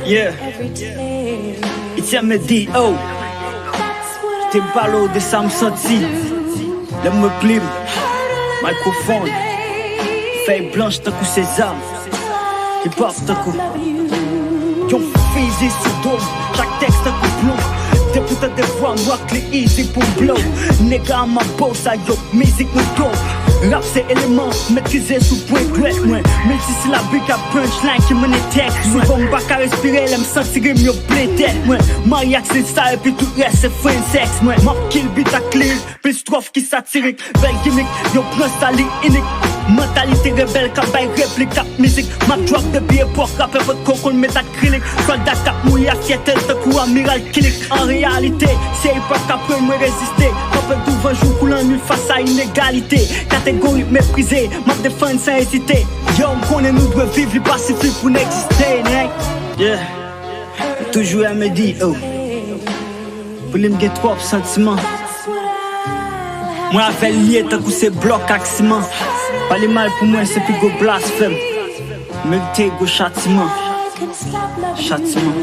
Yeah, it's Mado. T'es ballot de ça me senti. Le me plim, microphone. Feuille blanche tant que ses armes. Hip hop tant que. Yon physique sous dôme. Chaque texte tant que plomb. T'es putain de voix, moi clé easy pour blow. Nigga ma boss à yo, musique me dope. Rap c'est élément, maîtrisé sous point grec, moi. Multisyllabique à punchline qui me texte. Souvent m'bas qu'à respirer, l'aime sentir mieux plein tête, moi. Mariac c'est ça et puis tout reste c'est friend sex, moi. M'a kill beat à clear, plus strophe qui satirique. Belle gimmick, yo prends sa ligne unique. Mentalité rebelle, cabaye réplique, cap musique. Ma drop de billet pour rapper votre coco, le métacrylique. Soldat cap mouillé à Seattle, te coup amiral clinique. En réalité, c'est pas qu'après me résister. Rappel tout 20 jours coulant nul face à inégalité. Catégorie méprisée, ma défense sans hésiter. Yo, on connaît nous devons vivre pacifique pour n'exister, né? Yeah, toujours à me dire, oh. Pour les me trop sentiments. Moi, avec lié, tant que c'est bloc à ciment. Pas les mal pour moi, c'est plus go blasphème. Mérité go châtiment. Châtiment.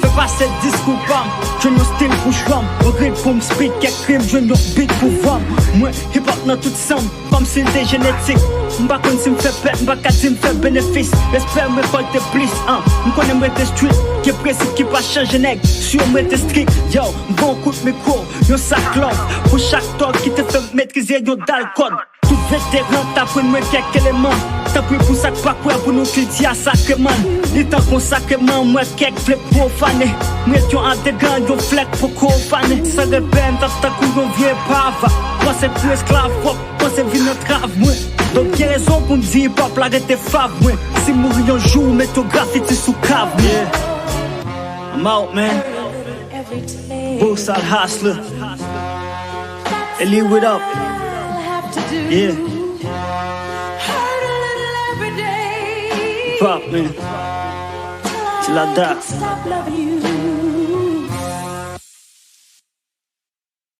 Fais pas cette discours, bam. Je n'ai style pour chouam. On grille pour me speak, qu'est crime, je n'ai beat pour voir. Moi, hip hop dans toute somme, comme si c'était génétique. M'bas kon si m'fait pète, m'bas qu'à si m'fait bénéfice. L'espère me récolte plus, hein. M'connais m'rete street, qui est principe qui pas changer nègre. Sur m'rete strict, yo, m'bon coup de micro, yon sac love. Pour chaque talk qui te fait maîtriser yon dal code. Tout vétéran t'apprends moi quelques éléments. T'as pris pour ça pas quoi pour nous critiquer à sacrement. Il t'en consacrement moi quelques flèches profanées. Moi tu en dégain yon flèche pour profaner. Ça dépend t'as coup yon vieux pava. Moi c'est plus esclave, moi c'est vie notre rave moi. Donc y'a raison pour me dire pop la rete fave moi. Si mourir un jour mets ton graffiti sous cave. Yeah, I'm out man. Both side hustler. Ellie what up? Yeah. Pop man. Till I die.